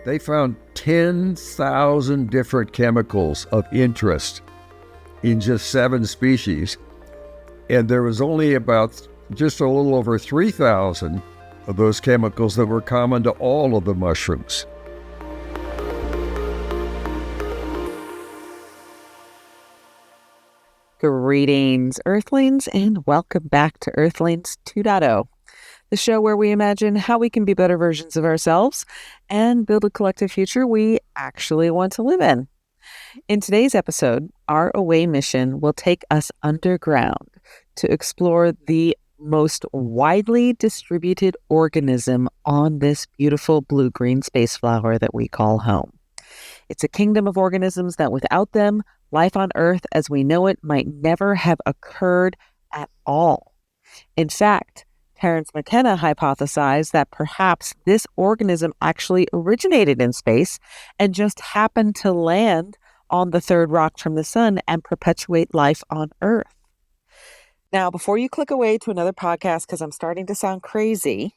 They found 10,000 different chemicals of interest in just 7 species. And there was only about just a little over 3,000 of those chemicals that were common to all of the mushrooms. Greetings, Earthlings, and welcome back to Earthlings 2.0, the show where we imagine how we can be better versions of ourselves and build a collective future we actually want to live in. In today's episode, our away mission will take us underground to explore the most widely distributed organism on this beautiful blue-green space flower that we call home. It's a kingdom of organisms that without them, life on Earth as we know it might never have occurred at all. In fact, Terence McKenna hypothesized that perhaps this organism actually originated in space and just happened to land on the third rock from the sun and perpetuate life on Earth. Now, before you click away to another podcast because I'm starting to sound crazy,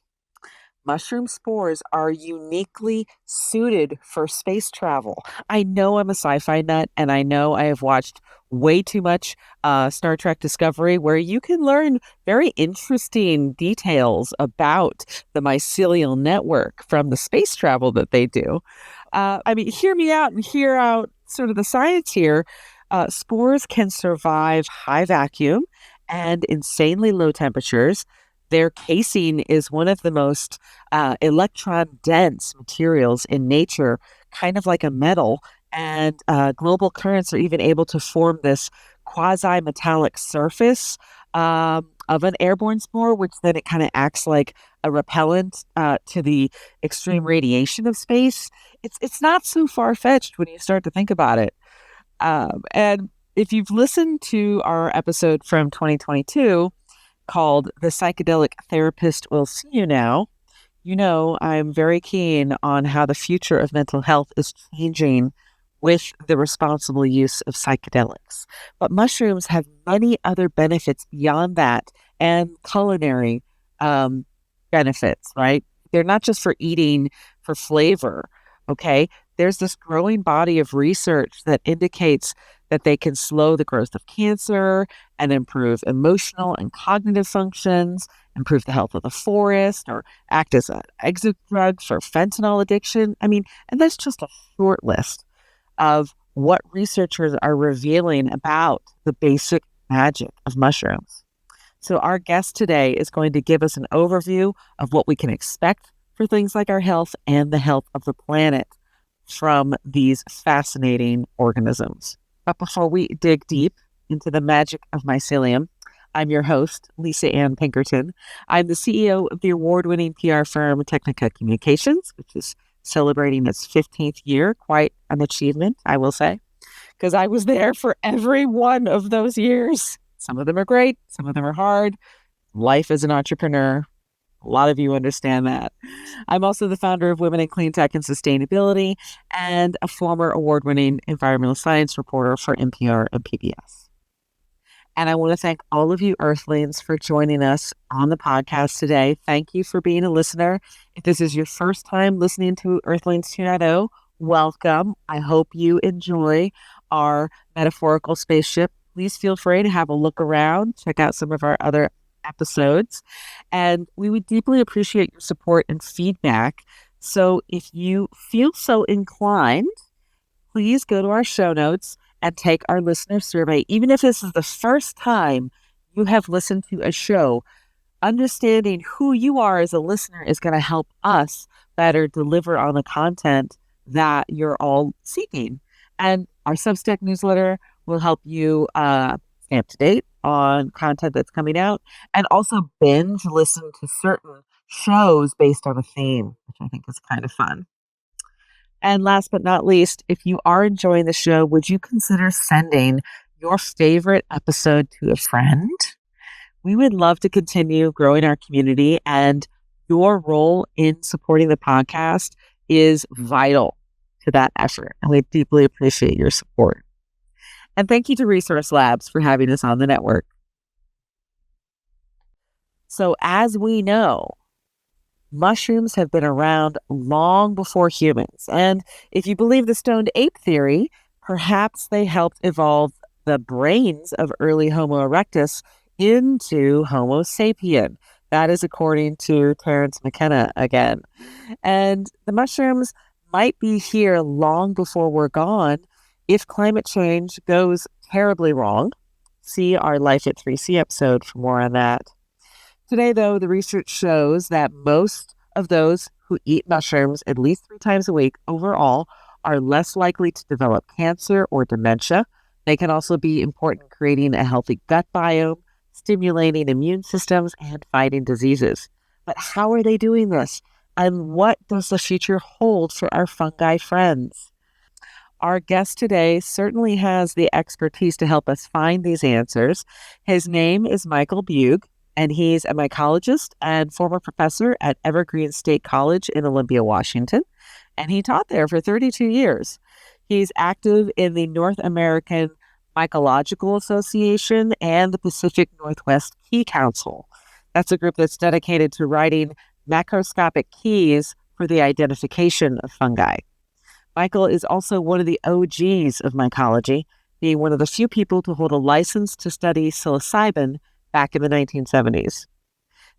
mushroom spores are uniquely suited for space travel. I know I'm a sci-fi nut, and I know I have watched way too much Star Trek Discovery, where you can learn very interesting details about the mycelial network from the space travel that they do. Hear me out and hear out sort of the science here. Spores can survive high vacuum and insanely low temperatures. Their casing is one of the most electron-dense materials in nature, kind of like a metal, and global currents are even able to form this quasi-metallic surface of an airborne spore, which then it kind of acts like a repellent to the extreme radiation of space. It's not so far-fetched when you start to think about it. And if you've listened to our episode from 2022, called The Psychedelic Therapist Will See You Now, you know I'm very keen on how the future of mental health is changing with the responsible use of psychedelics. But mushrooms have many other benefits beyond that and culinary benefits, right? They're not just for eating for flavor, okay? There's this growing body of research that indicates that they can slow the growth of cancer and improve emotional and cognitive functions, improve the health of the forest, or act as an exit drug for fentanyl addiction. And that's just a short list of what researchers are revealing about the basic magic of mushrooms. So our guest today is going to give us an overview of what we can expect for things like our health and the health of the planet from these fascinating organisms. But before we dig deep into the magic of mycelium, I'm your host, Lisa Ann Pinkerton. I'm the CEO of the award-winning PR firm Technica Communications, which is celebrating its 15th year. Quite an achievement, I will say, because I was there for every one of those years. Some of them are great. Some of them are hard. Life as an entrepreneur. A lot of you understand that. I'm also the founder of Women in Clean Tech and Sustainability and a former award-winning environmental science reporter for NPR and PBS. And I want to thank all of you Earthlings for joining us on the podcast today. Thank you for being a listener. If this is your first time listening to Earthlings 2.0, welcome. I hope you enjoy our metaphorical spaceship. Please feel free to have a look around, check out some of our other episodes, and we would deeply appreciate your support and feedback. So if you feel so inclined, please go to our show notes and take our listener survey. Even if this is the first time you have listened to a show, understanding who you are as a listener is going to help us better deliver on the content that you're all seeking. And our Substack newsletter will help you stay up to date on content that's coming out, and also binge listen to certain shows based on a theme, which I think is kind of fun. And last but not least, if you are enjoying the show, would you consider sending your favorite episode to a friend? We would love to continue growing our community, and your role in supporting the podcast is vital to that effort, and we deeply appreciate your support. And thank you to Resource Labs for having us on the network. So as we know, mushrooms have been around long before humans. And if you believe the stoned ape theory, perhaps they helped evolve the brains of early Homo erectus into Homo sapien. That is according to Terence McKenna again. And the mushrooms might be here long before we're gone if climate change goes terribly wrong. See our Life at 3C episode for more on that. Today, though, the research shows that most of those who eat mushrooms at least 3 times a week overall are less likely to develop cancer or dementia. They can also be important in creating a healthy gut biome, stimulating immune systems, and fighting diseases. But how are they doing this? And what does the future hold for our fungi friends? Our guest today certainly has the expertise to help us find these answers. His name is Michael Beug, and he's a mycologist and former professor at Evergreen State College in Olympia, Washington. And he taught there for 32 years. He's active in the North American Mycological Association and the Pacific Northwest Key Council. That's a group that's dedicated to writing macroscopic keys for the identification of fungi. Michael is also one of the OGs of mycology, being one of the few people to hold a license to study psilocybin back in the 1970s.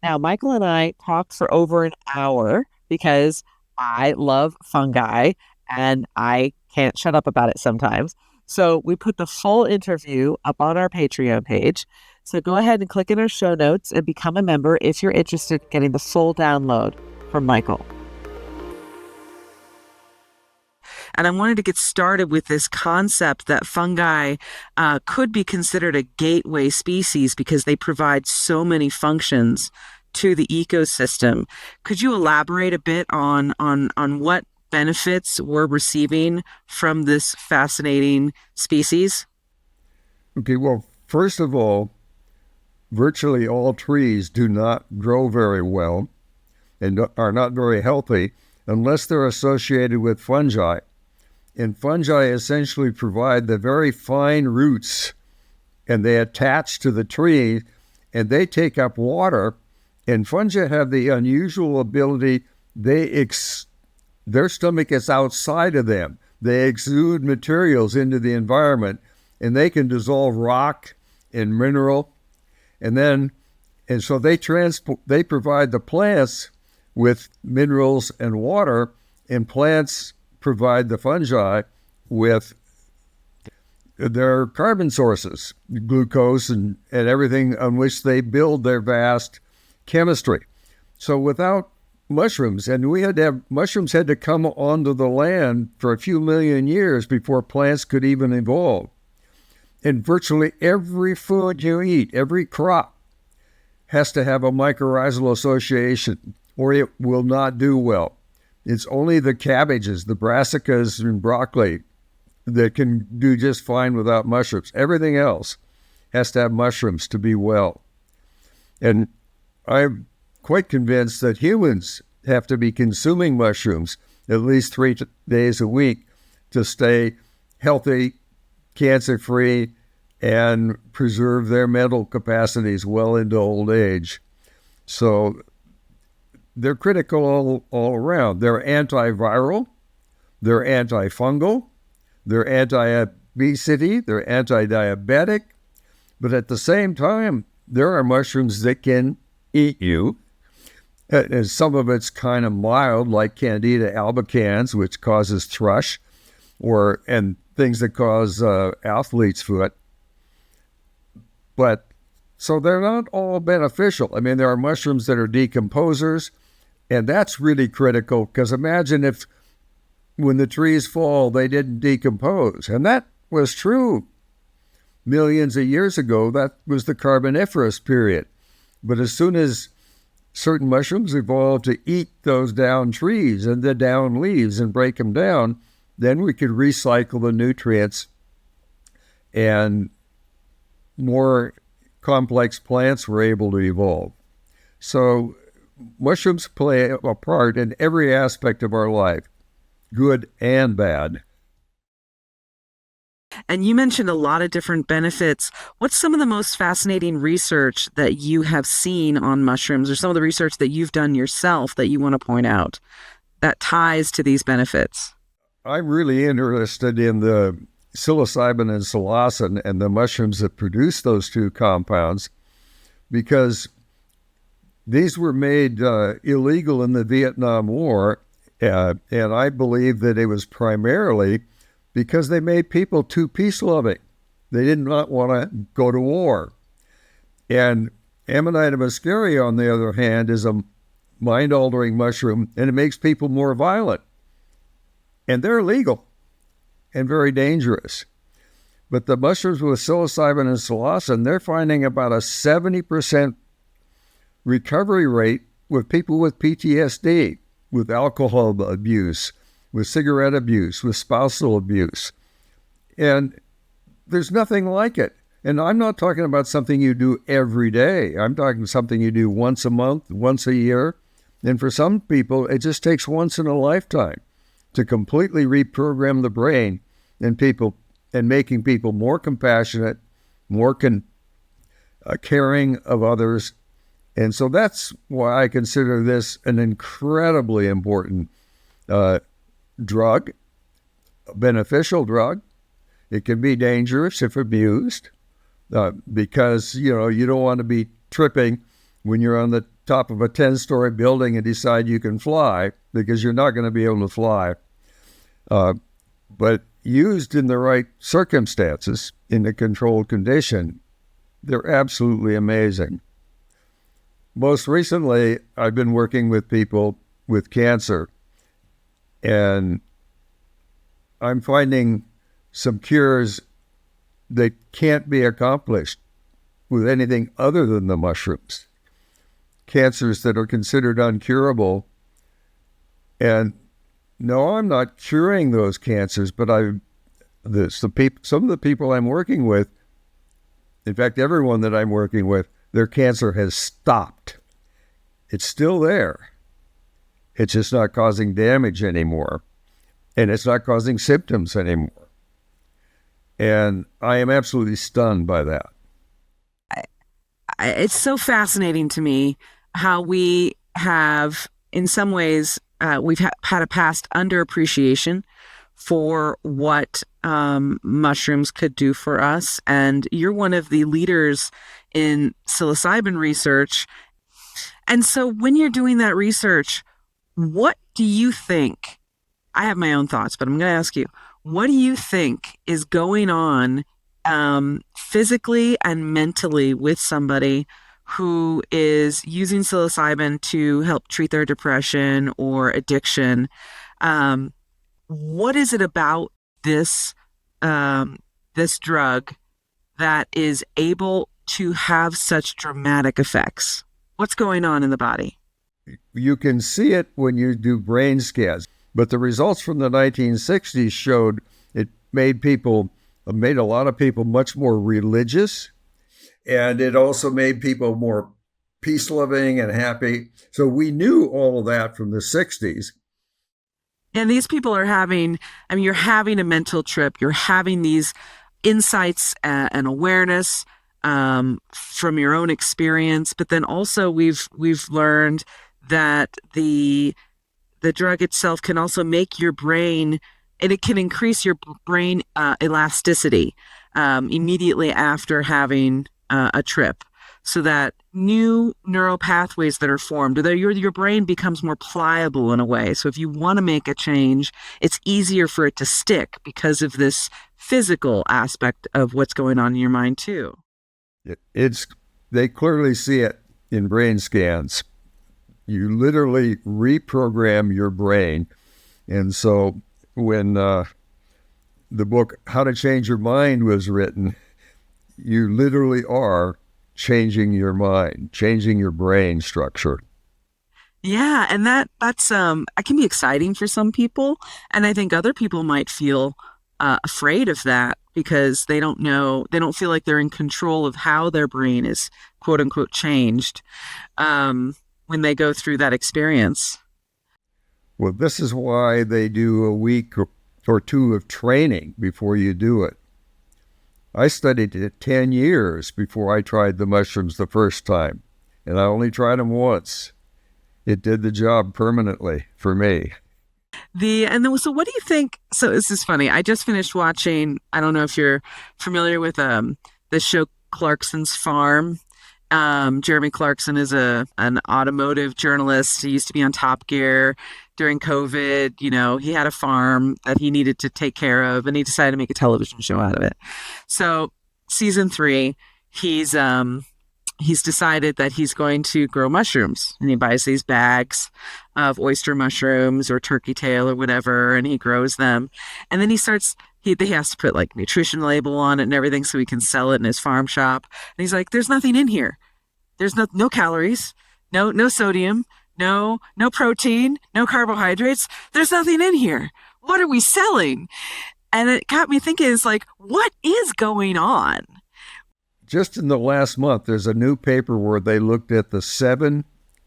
Now, Michael and I talked for over an hour because I love fungi and I can't shut up about it sometimes. So we put the full interview up on our Patreon page. So go ahead and click in our show notes and become a member if you're interested in getting the full download from Michael. And I wanted to get started with this concept that fungi could be considered a gateway species because they provide so many functions to the ecosystem. Could you elaborate a bit on what benefits we're receiving from this fascinating species? Okay, well, first of all, virtually all trees do not grow very well and are not very healthy unless they're associated with fungi. And fungi essentially provide the very fine roots, and they attach to the tree, and they take up water. And fungi have the unusual ability, their stomach is outside of them. They exude materials into the environment, and they can dissolve rock and mineral. And so they provide the plants with minerals and water, and plants provide the fungi with their carbon sources, glucose and everything on which they build their vast chemistry. So without mushrooms, and mushrooms had to come onto the land for a few million years before plants could even evolve. And virtually every food you eat, every crop, has to have a mycorrhizal association, or it will not do well. It's only the cabbages, the brassicas, and broccoli that can do just fine without mushrooms. Everything else has to have mushrooms to be well. And I'm quite convinced that humans have to be consuming mushrooms at least 3 days a week to stay healthy, cancer-free, and preserve their mental capacities well into old age. So they're critical all around. They're antiviral, they're antifungal, they're anti-obesity, they're anti-diabetic, but at the same time, there are mushrooms that can eat you. And some of it's kind of mild, like Candida albicans, which causes thrush, and things that cause athlete's foot. But so they're not all beneficial. I mean, there are mushrooms that are decomposers, and that's really critical, because imagine if when the trees fall, they didn't decompose. And that was true millions of years ago. That was the Carboniferous period. But as soon as certain mushrooms evolved to eat those down trees and the down leaves and break them down, then we could recycle the nutrients, and more complex plants were able to evolve. So mushrooms play a part in every aspect of our life, good and bad. And you mentioned a lot of different benefits. What's some of the most fascinating research that you have seen on mushrooms, or some of the research that you've done yourself that you want to point out that ties to these benefits? I'm really interested in the psilocybin and psilocin and the mushrooms that produce those two compounds, because these were made illegal in the Vietnam War, and I believe that it was primarily because they made people too peace-loving. They did not want to go to war. And Amanita muscaria, on the other hand, is a mind-altering mushroom, and it makes people more violent. And they're illegal and very dangerous. But the mushrooms with psilocybin and psilocin, they're finding about a 70% recovery rate with people with PTSD, with alcohol abuse, with cigarette abuse, with spousal abuse. And there's nothing like it. And I'm not talking about something you do every day. I'm talking something you do once a month, once a year. And for some people, it just takes once in a lifetime to completely reprogram the brain and making people more compassionate, more caring of others. And so that's why I consider this an incredibly important drug, a beneficial drug. It can be dangerous if abused, because, you don't want to be tripping when you're on the top of a 10-story building and decide you can fly, because you're not going to be able to fly. But used in the right circumstances, in a controlled condition, they're absolutely amazing. Most recently, I've been working with people with cancer, and I'm finding some cures that can't be accomplished with anything other than the mushrooms. Cancers that are considered uncurable. And no, I'm not curing those cancers, but some of the people I'm working with, in fact, everyone that I'm working with, their cancer has stopped. It's still there. It's just not causing damage anymore. And it's not causing symptoms anymore. And I am absolutely stunned by that. It's so fascinating to me how we have, in some ways, we've had a past underappreciation for what mushrooms could do for us. And you're one of the leaders in psilocybin research. And so when you're doing that research, what do you think? I have my own thoughts, but I'm going to ask you, what do you think is going on physically and mentally with somebody who is using psilocybin to help treat their depression or addiction? What is it about this this drug that is able to have such dramatic effects? What's going on in the body? You can see it when you do brain scans, but the results from the 1960s showed it made a lot of people much more religious, and it also made people more peace-loving and happy. So we knew all of that from the 60s. And these people are you're having a mental trip, you're having these insights and awareness from your own experience, but then also we've learned that the drug itself can also make your brain, and it can increase your brain elasticity immediately after having a trip, so that new neural pathways that are formed, your brain becomes more pliable in a way. So if you want to make a change, it's easier for it to stick because of this physical aspect of what's going on in your mind too. They clearly see it in brain scans. You literally reprogram your brain. And so when the book How to Change Your Mind was written, you literally are changing your mind, changing your brain structure. Yeah, and that's it can be exciting for some people, and I think other people might feel afraid of that because they don't feel like they're in control of how their brain is quote unquote changed when they go through that experience. Well, this is why they do a week or two of training before you do it. I studied it 10 years before I tried the mushrooms the first time, and I only tried them once. It did the job permanently for me. So what do you think? So this is funny. I just finished watching. I don't know if you're familiar with the show Clarkson's Farm. Jeremy Clarkson is an automotive journalist. He used to be on Top Gear during COVID. You know, he had a farm that he needed to take care of, and he decided to make a television show out of it. So season 3, he's decided that he's going to grow mushrooms, and he buys these bags of oyster mushrooms or turkey tail or whatever, and he grows them. And then he has to put like nutrition label on it and everything so he can sell it in his farm shop. And he's like, there's nothing in here. There's no calories, no sodium, no protein, no carbohydrates. There's nothing in here. What are we selling? And it got me thinking, it's like, what is going on? Just in the last month, there's a new paper where they looked at the 7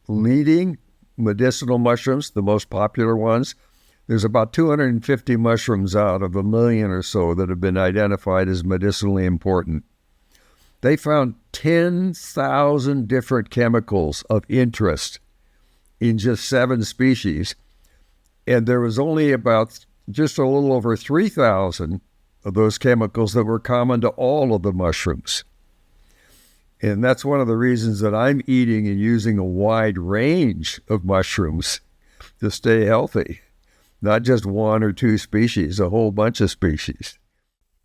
leading medicinal mushrooms, the most popular ones. There's about 250 mushrooms out of 1 million or so that have been identified as medicinally important. They found 10,000 different chemicals of interest in just 7 species, and there was only about just a little over 3,000 of those chemicals that were common to all of the mushrooms. And that's one of the reasons that I'm eating and using a wide range of mushrooms to stay healthy. Not just 1 or 2 species, a whole bunch of species.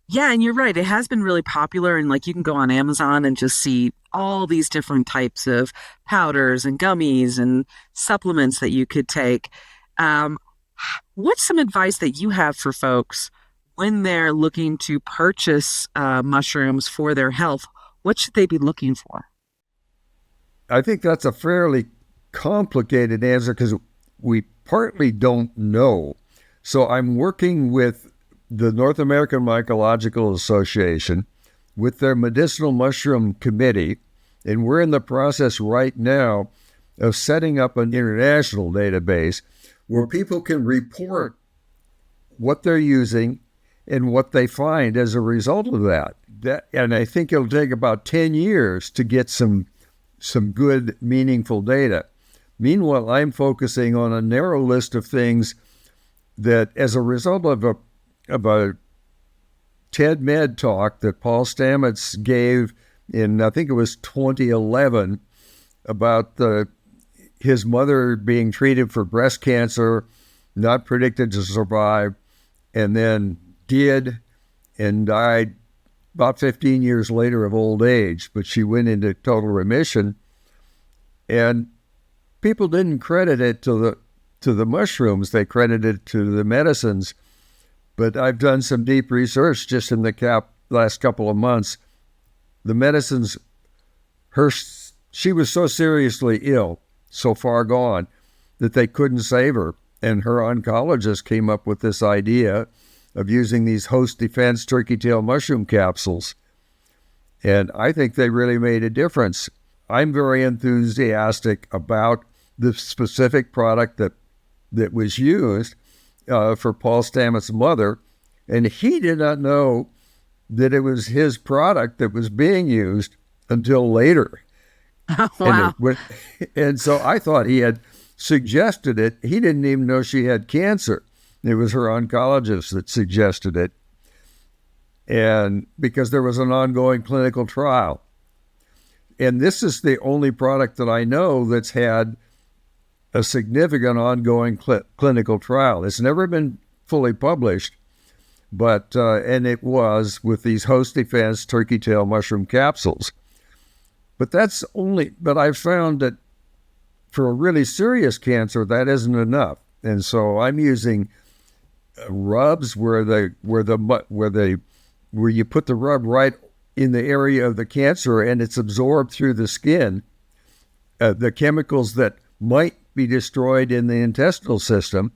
Yeah, and you're right. It has been really popular, and like you can go on Amazon and just see all these different types of powders and gummies and supplements that you could take. What's some advice that you have for folks when they're looking to purchase mushrooms for their health? What should they be looking for? I think that's a fairly complicated answer because we partly don't know. So I'm working with the North American Mycological Association with their medicinal mushroom committee, and we're in the process right now of setting up an international database where people can report what they're using and what they find as a result of that. And I think it'll take about 10 years to get some good, meaningful data. Meanwhile, I'm focusing on a narrow list of things that, as a result of a TED Med talk that Paul Stamets gave in, I think it was 2011, about his mother being treated for breast cancer, not predicted to survive, and then did and died about 15 years later of old age, but she went into total remission. And people didn't credit it to the mushrooms, they credited it to the medicines. But I've done some deep research just in the last couple of months. The medicines, she was so seriously ill, so far gone, that they couldn't save her. And her oncologist came up with this idea of using these host defense turkey tail mushroom capsules. And I think they really made a difference. I'm very enthusiastic about the specific product that was used for Paul Stamets' mother, and he did not know that it was his product that was being used until later. Wow. And so I thought he had suggested it. He didn't even know she had cancer. It was her oncologist that suggested it, and because there was an ongoing clinical trial. And this is the only product that I know that's had a significant ongoing clinical trial. It's never been fully published, but and it was with these host defense turkey tail mushroom capsules. But I've found that for a really serious cancer, that isn't enough. And so I'm using rubs where you put the rub right in the area of the cancer and it's absorbed through the skin. The chemicals that might be destroyed in the intestinal system,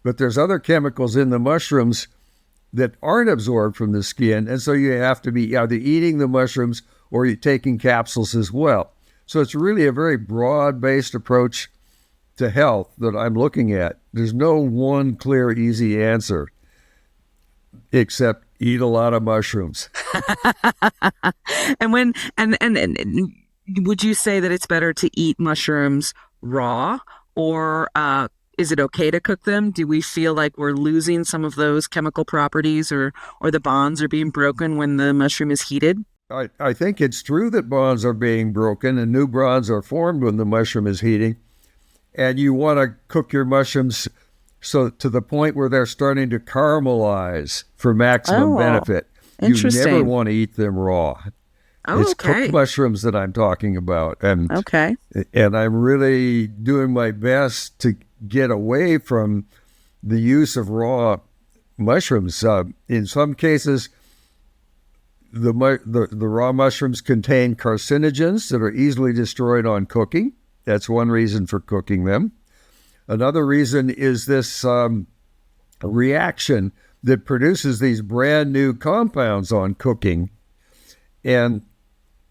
but there's other chemicals in the mushrooms that aren't absorbed from the skin, and so you have to be either eating the mushrooms or you're taking capsules as well. So it's really a very broad-based approach to health that I'm looking at. There's no one clear, easy answer, except Eat a lot of mushrooms. And would you say that it's better to eat mushrooms raw, or is it okay to cook them? Do we feel like we're losing some of those chemical properties, or the bonds are being broken when the mushroom is heated? I think it's true that bonds are being broken and new bonds are formed when the mushroom is heating. And you want to cook your mushrooms so to the point where they're starting to caramelize for maximum benefit. You never want to eat them raw. Oh, it's cooked mushrooms that I'm talking about. And I'm really doing my best to get away from the use of raw mushrooms. In some cases, the raw mushrooms contain carcinogens that are easily destroyed on cooking. That's one reason for cooking them. Another reason is this reaction that produces these brand new compounds on cooking. And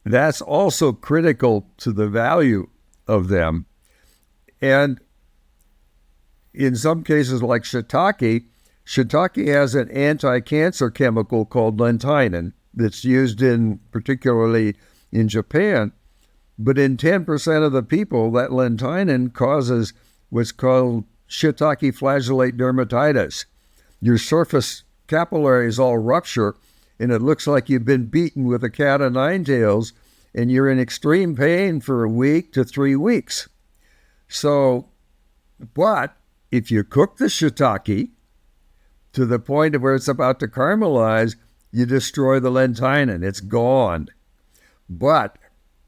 that's also critical to the value of them. And in some cases, like shiitake has an anti-cancer chemical called lentinin that's used particularly in Japan. But in 10% of the people, that lentinin causes what's called shiitake flagellate dermatitis. Your surface capillaries all rupture, and it looks like you've been beaten with a cat of nine tails, and you're in extreme pain for a week to 3 weeks. So, but if you cook the shiitake to the point of where it's about to caramelize, you destroy the lentinin. It's gone. But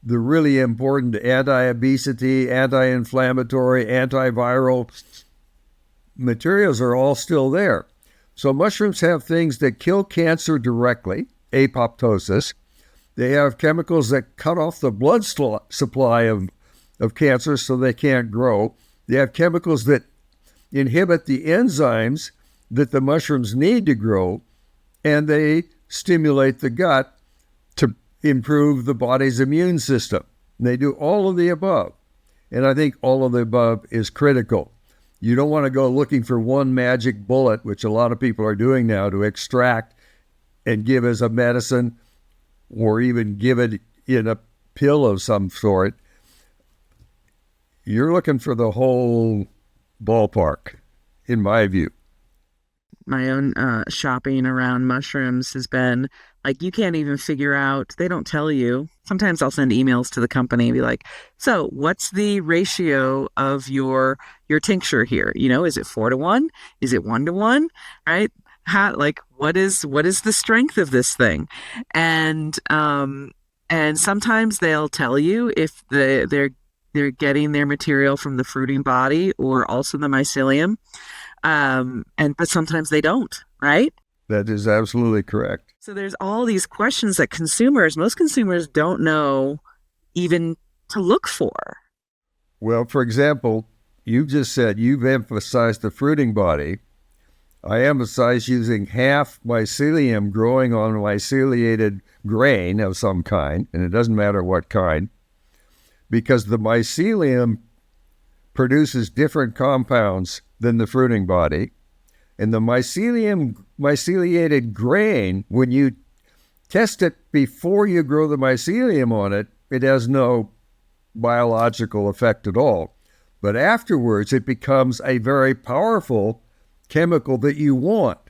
the really important anti-obesity, anti-inflammatory, antiviral materials are all still there. So mushrooms have things that kill cancer directly, apoptosis. They have chemicals that cut off the blood supply of cancer so they can't grow. They have chemicals that inhibit the enzymes that the mushrooms need to grow, and they stimulate the gut to improve the body's immune system. They do all of the above. And I think all of the above is critical. You don't want to go looking for one magic bullet, which a lot of people are doing now, to extract and give as a medicine or even give it in a pill of some sort. You're looking for the whole ballpark, in my view. My own shopping around mushrooms has been like, you can't even figure out, they don't tell you. Sometimes I'll send emails to the company and be like, so what's the ratio of your tincture here? You know, is it 4-to-1? Is it 1-to-1? Right? What is the strength of this thing? And sometimes they'll tell you if they're getting their material from the fruiting body or also the mycelium. But sometimes they don't, right? That is absolutely correct. So there's all these questions that most consumers don't know even to look for. Well, for example, you just said you've emphasized the fruiting body. I emphasize using half mycelium growing on myceliated grain of some kind, and it doesn't matter what kind, because the mycelium produces different compounds than the fruiting body. And the myceliated grain, when you test it before you grow the mycelium on it, it has no biological effect at all. But afterwards, it becomes a very powerful chemical that you want.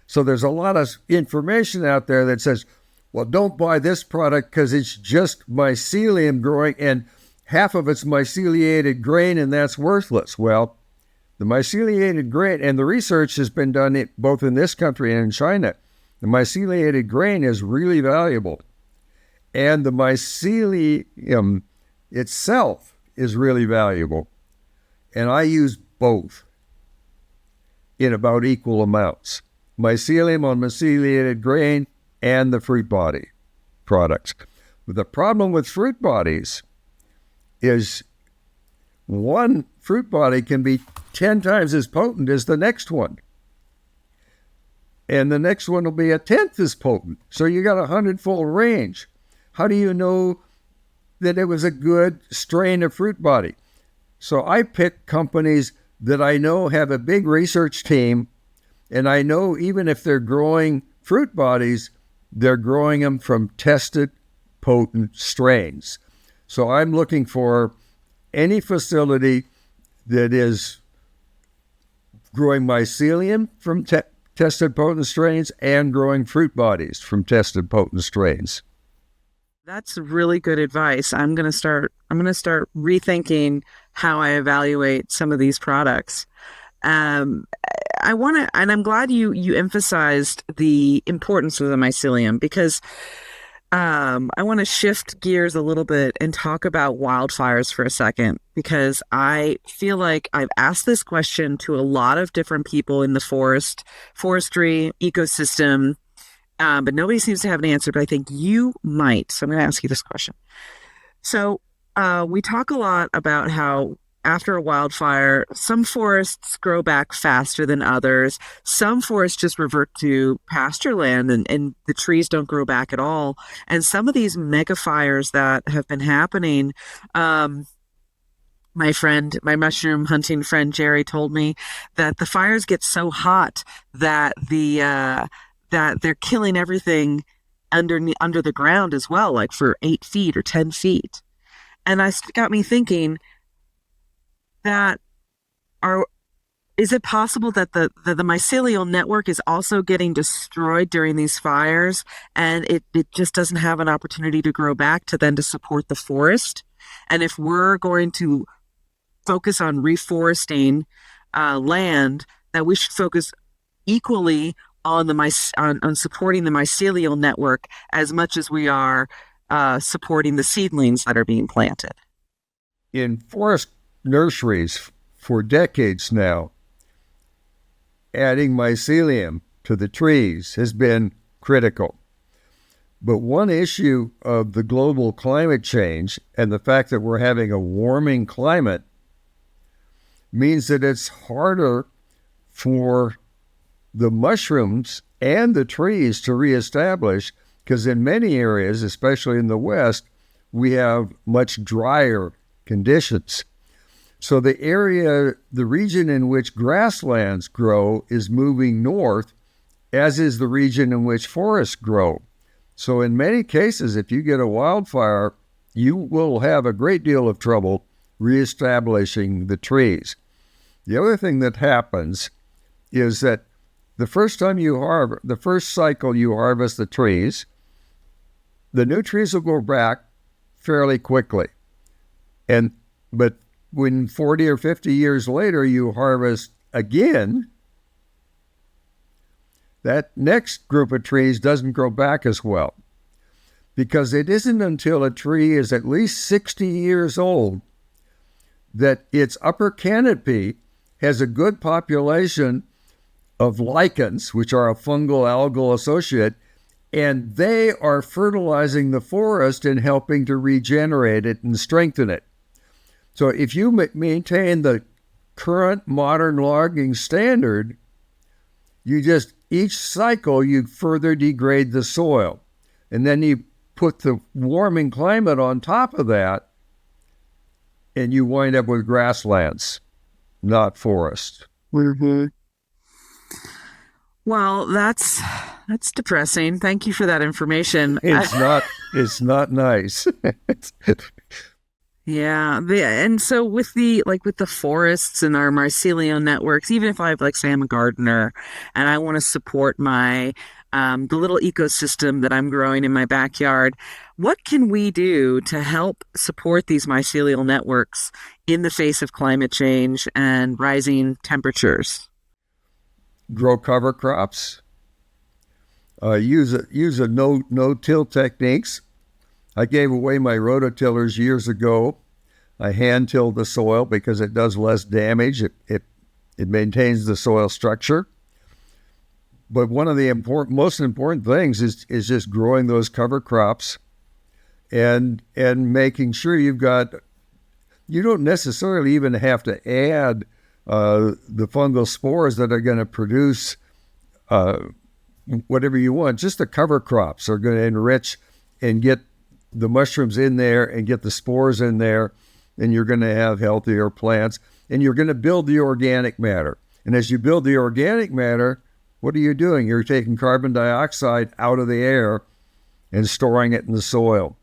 So there's a lot of information out there that says, well, don't buy this product because it's just mycelium growing and half of it's myceliated grain and that's worthless. Well, the myceliated grain, and the research has been done both in this country and in China, the myceliated grain is really valuable. And the mycelium itself is really valuable. And I use both in about equal amounts. Mycelium on myceliated grain and the fruit body products. But the problem with fruit bodies is one fruit body can be 10 times as potent as the next one. And the next one will be 1/10 as potent. So you got 100-fold range. How do you know that it was a good strain of fruit body? So I pick companies that I know have a big research team, and I know even if they're growing fruit bodies, they're growing them from tested, potent strains. So I'm looking for any facility that is growing mycelium from tested potent strains and growing fruit bodies from tested potent strains. That's really good advice. I'm going to start rethinking how I evaluate some of these products. I want to, and I'm glad you emphasized the importance of the mycelium, because I want to shift gears a little bit and talk about wildfires for a second, because I feel like I've asked this question to a lot of different people in the forestry ecosystem, but nobody seems to have an answer. But I think you might, so I'm going to ask you this question. So we talk a lot about how after a wildfire, some forests grow back faster than others. Some forests just revert to pasture land, and the trees don't grow back at all. And some of these mega fires that have been happening, my mushroom hunting friend Jerry told me that the fires get so hot that that they're killing everything under the ground as well, like for 8 feet or 10 feet. And that got me thinking, that is it possible that the mycelial network is also getting destroyed during these fires, and it just doesn't have an opportunity to grow back to support the forest? And if we're going to focus on reforesting land, that we should focus equally on on supporting the mycelial network as much as we are supporting the seedlings that are being planted. In forest nurseries for decades now, adding mycelium to the trees has been critical. But one issue of the global climate change and the fact that we're having a warming climate means that it's harder for the mushrooms and the trees to reestablish, because in many areas, especially in the West, we have much drier conditions. So the region in which grasslands grow is moving north, as is the region in which forests grow. So in many cases, if you get a wildfire, you will have a great deal of trouble reestablishing the trees. The other thing that happens is that the first cycle you harvest the trees, the new trees will grow back fairly quickly. But when 40 or 50 years later you harvest again, that next group of trees doesn't grow back as well, because it isn't until a tree is at least 60 years old that its upper canopy has a good population of lichens, which are a fungal algal associate, and they are fertilizing the forest and helping to regenerate it and strengthen it. So if you maintain the current modern logging standard, each cycle you further degrade the soil. And then you put the warming climate on top of that, and you wind up with grasslands, not forest. Mm-hmm. Well, that's depressing. Thank you for that information. It's not nice. Yeah, and so with the forests and our mycelial networks, even if say I'm a gardener and I want to support my the little ecosystem that I'm growing in my backyard, what can we do to help support these mycelial networks in the face of climate change and rising temperatures? Grow cover crops. Use a no-till techniques. I gave away my rototillers years ago. I hand-tilled the soil because it does less damage. It maintains the soil structure. But one of the most important things is just growing those cover crops and making sure you don't necessarily even have to add the fungal spores that are going to produce whatever you want. Just the cover crops are going to enrich and get the mushrooms in there and get the spores in there, and you're going to have healthier plants, and you're going to build the organic matter. And as you build the organic matter, What are you doing? You're taking carbon dioxide out of the air and storing it in the soil.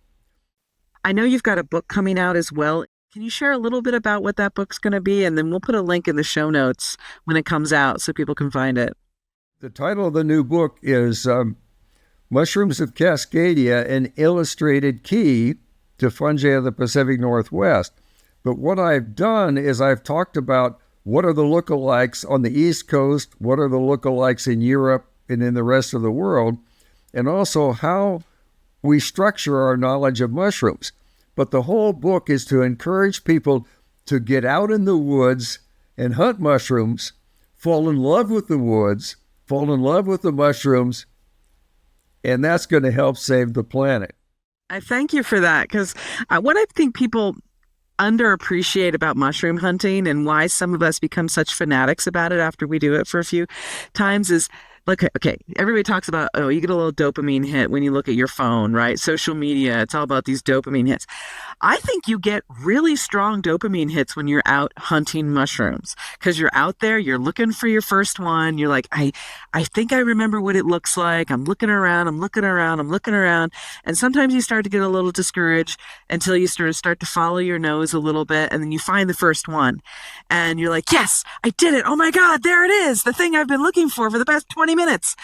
I know you've got a book coming out as well. Can you share a little bit about what that book's going to be? And then we'll put a link in the show notes when it comes out so people can find it. The title of the new book is Mushrooms of Cascadia, an illustrated key to fungi of the Pacific Northwest. But what I've done is I've talked about what are the lookalikes on the East Coast, what are the lookalikes in Europe and in the rest of the world, and also how we structure our knowledge of mushrooms. But the whole book is to encourage people to get out in the woods and hunt mushrooms, fall in love with the woods, fall in love with the mushrooms, and that's going to help save the planet. I thank you for that, because what I think people underappreciate about mushroom hunting and why some of us become such fanatics about it after we do it for a few times is, like, okay, everybody talks about, oh, you get a little dopamine hit when you look at your phone, right? Social media, it's all about these dopamine hits. I think you get really strong dopamine hits when you're out hunting mushrooms, because you're out there, you're looking for your first one. You're like, I think I remember what it looks like. I'm looking around. And sometimes you start to get a little discouraged until you start to follow your nose a little bit. And then you find the first one and you're like, yes, I did it. Oh my God, there it is. The thing I've been looking for the past 20 minutes.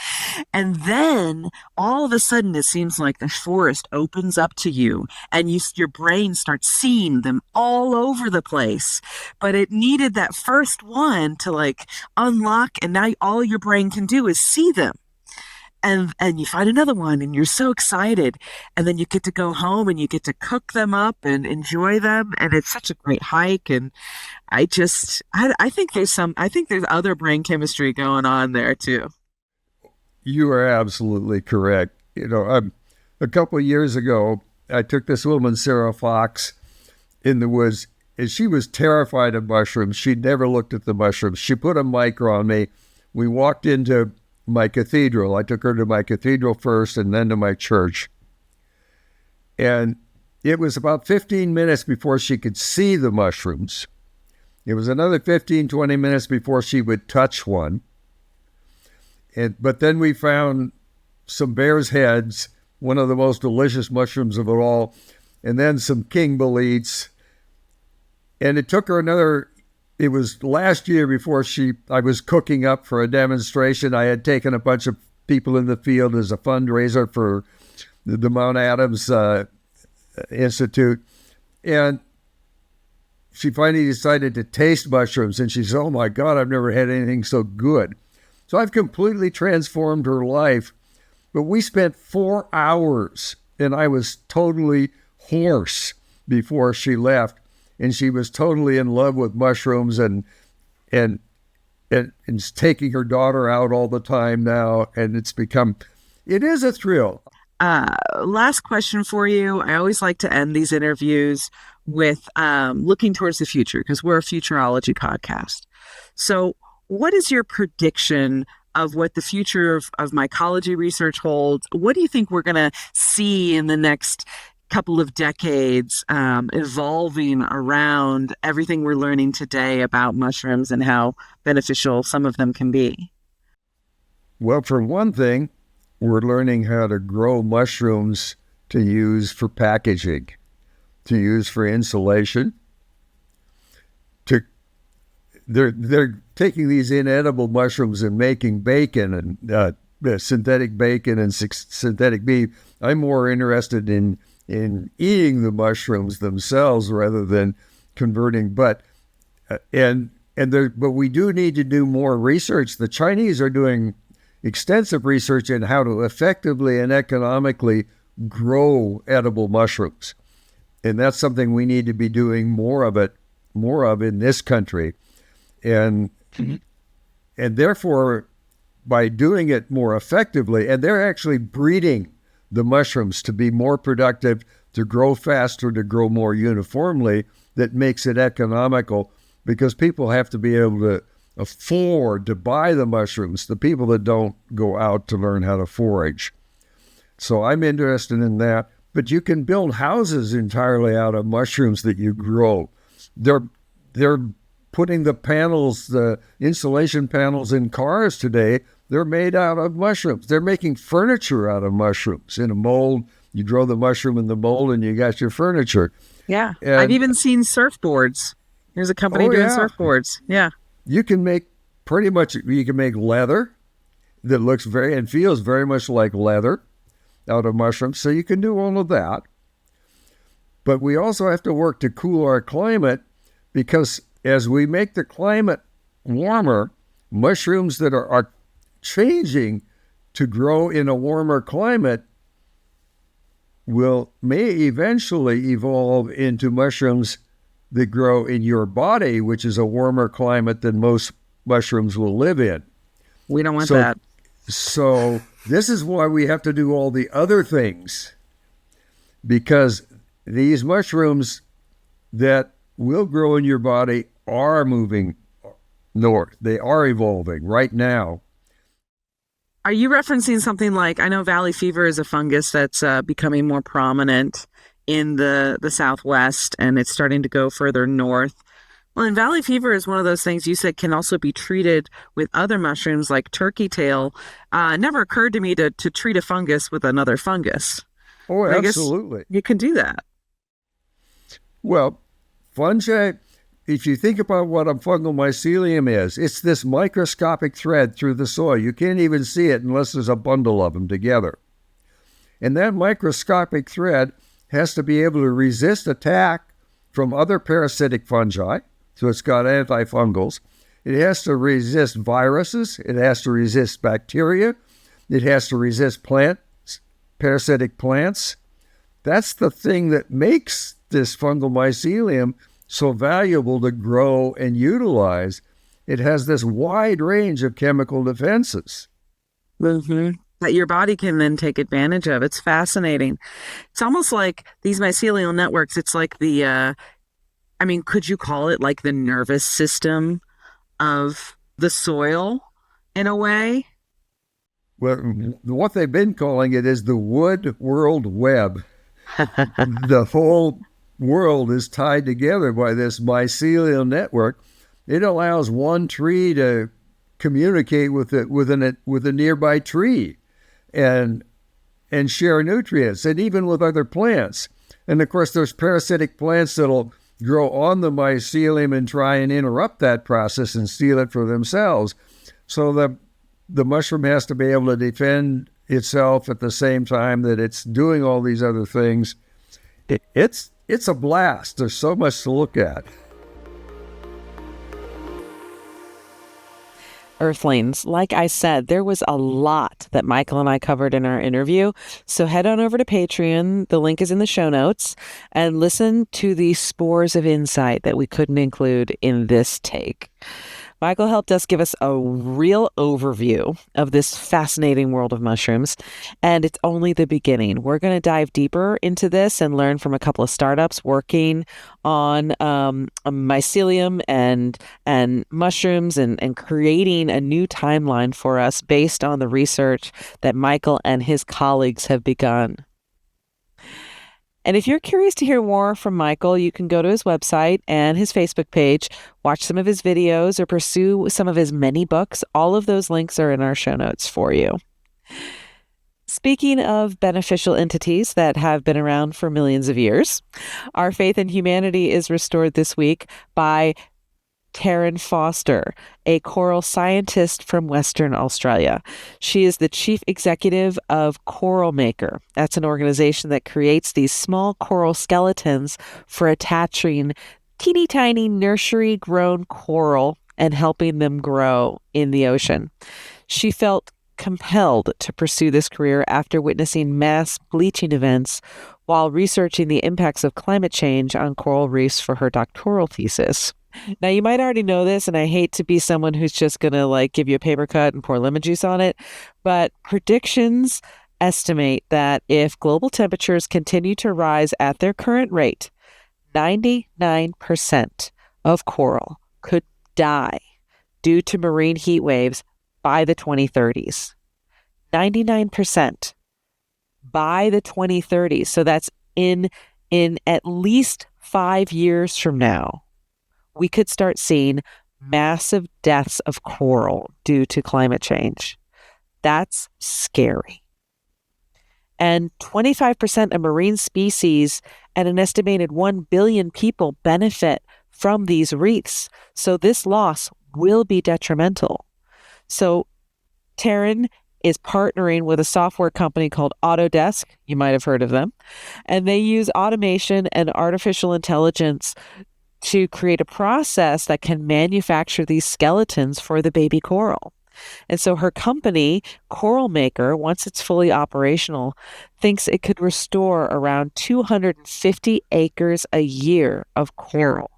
And then all of a sudden, it seems like the forest opens up to you and your brain starts seeing them all over the place. But it needed that first one to like unlock, and now all your brain can do is see them. And you find another one and you're so excited. And then you get to go home and you get to cook them up and enjoy them. And it's such a great hike. And I think there's other brain chemistry going on there too. You are absolutely correct. A couple of years ago, I took this woman, Sarah Fox, in the woods, and she was terrified of mushrooms. She'd never looked at the mushrooms. She put a mic on me. We walked into my cathedral. I took her to my cathedral first and then to my church. And it was about 15 minutes before she could see the mushrooms. It was another 15, 20 minutes before she would touch one. But then we found some bear's heads, one of the most delicious mushrooms of it all, and then some king boletes. And it took her it was last year before I was cooking up for a demonstration. I had taken a bunch of people in the field as a fundraiser for the Mount Adams Institute. And she finally decided to taste mushrooms, and she said, oh my God, I've never had anything so good. So I've completely transformed her life. But we spent 4 hours, and I was totally hoarse before she left. And she was totally in love with mushrooms and taking her daughter out all the time now. And it is a thrill. Last question for you. I always like to end these interviews with looking towards the future, because we're a futurology podcast. So what is your prediction of what the future of mycology research holds? What do you think we're going to see in the next couple of decades evolving around everything we're learning today about mushrooms and how beneficial some of them can be? Well, for one thing, we're learning how to grow mushrooms to use for packaging, to use for insulation. They're taking these inedible mushrooms and making bacon and synthetic bacon and synthetic beef. I'm more interested in eating the mushrooms themselves rather than converting. But we do need to do more research. The Chinese are doing extensive research in how to effectively and economically grow edible mushrooms, and that's something we need to be doing more of in this country. And therefore, by doing it more effectively, and they're actually breeding the mushrooms to be more productive, to grow faster, to grow more uniformly, that makes it economical, because people have to be able to afford to buy the mushrooms, the people that don't go out to learn how to forage. So I'm interested in that. But you can build houses entirely out of mushrooms that you grow. They're putting the insulation panels in cars today They're made out of mushrooms. They're making furniture out of mushrooms in a mold. You grow the mushroom in the mold and you got your furniture. Yeah. I've And even seen surfboards. There's a company oh doing yeah, surfboards. Yeah. you can make leather that looks very and feels very much like leather out of mushrooms. So you can do all of that. But we also have to work to cool our climate, because as we make the climate warmer, mushrooms that are changing to grow in a warmer climate may eventually evolve into mushrooms that grow in your body, which is a warmer climate than most mushrooms will live in. We don't want that. So this is why we have to do all the other things, because these mushrooms that will grow in your body are moving north. They are evolving right now. Are you referencing something like, I know valley fever is a fungus that's becoming more prominent in the Southwest, and it's starting to go further north. Well, and valley fever is one of those things you said can also be treated with other mushrooms like turkey tail. It never occurred to me to treat a fungus with another fungus. Oh, I guess absolutely. you can do that. Well, fungi, if you think about what a fungal mycelium is, it's this microscopic thread through the soil. You can't even see it unless there's a bundle of them together. And that microscopic thread has to be able to resist attack from other parasitic fungi. So it's got antifungals. It has to resist viruses. It has to resist bacteria. It has to resist parasitic plants. That's the thing that makes this fungal mycelium so valuable to grow and utilize. It has this wide range of chemical defenses. Mm-hmm. That your body can then take advantage of. It's fascinating. It's almost like these mycelial networks. It's like could you call it like the nervous system of the soil in a way? Well, what they've been calling it is the wood world web. The whole world is tied together by this mycelial network. It allows one tree to communicate with a nearby tree and share nutrients, and even with other plants. And of course, there's parasitic plants that'll grow on the mycelium and try and interrupt that process and steal it for themselves. So the mushroom has to be able to defend itself at the same time that it's doing all these other things. It's a blast. There's so much to look at. Earthlings, like I said, there was a lot that Michael and I covered in our interview. So head on over to Patreon. The link is in the show notes, and listen to the spores of insight that we couldn't include in this take. Michael helped us give us a real overview of this fascinating world of mushrooms, and it's only the beginning. We're going to dive deeper into this and learn from a couple of startups working on a mycelium and mushrooms and creating a new timeline for us based on the research that Michael and his colleagues have begun. And if you're curious to hear more from Michael, you can go to his website and his Facebook page, watch some of his videos, or pursue some of his many books. All of those links are in our show notes for you. Speaking of beneficial entities that have been around for millions of years, our faith in humanity is restored this week by Taryn Foster, a coral scientist from Western Australia. She is the chief executive of Coral Maker. That's an organization that creates these small coral skeletons for attaching teeny tiny nursery grown coral and helping them grow in the ocean. She felt compelled to pursue this career after witnessing mass bleaching events while researching the impacts of climate change on coral reefs for her doctoral thesis. Now, you might already know this, and I hate to be someone who's just going to give you a paper cut and pour lemon juice on it, but predictions estimate that if global temperatures continue to rise at their current rate, 99% of coral could die due to marine heat waves by the 2030s. 99% by the 2030s. So that's in at least 5 years from now, we could start seeing massive deaths of coral due to climate change. That's scary. And 25% of marine species and an estimated 1 billion people benefit from these reefs. So this loss will be detrimental. So Terran is partnering with a software company called Autodesk. You might have heard of them. And they use automation and artificial intelligence to create a process that can manufacture these skeletons for the baby coral. And so her company, Coral Maker, once it's fully operational, thinks it could restore around 250 acres a year of coral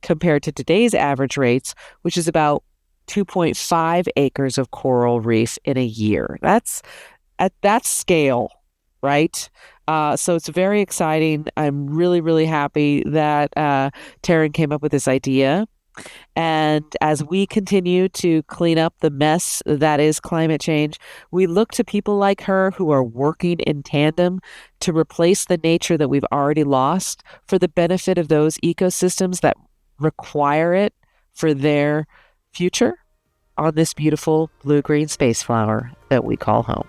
compared to today's average rates, which is about 2.5 acres of coral reef in a year. That's at that scale, right? So it's very exciting. I'm really, really happy that Taryn came up with this idea. And as we continue to clean up the mess that is climate change, we look to people like her who are working in tandem to replace the nature that we've already lost for the benefit of those ecosystems that require it for their future on this beautiful blue-green space flower that we call home.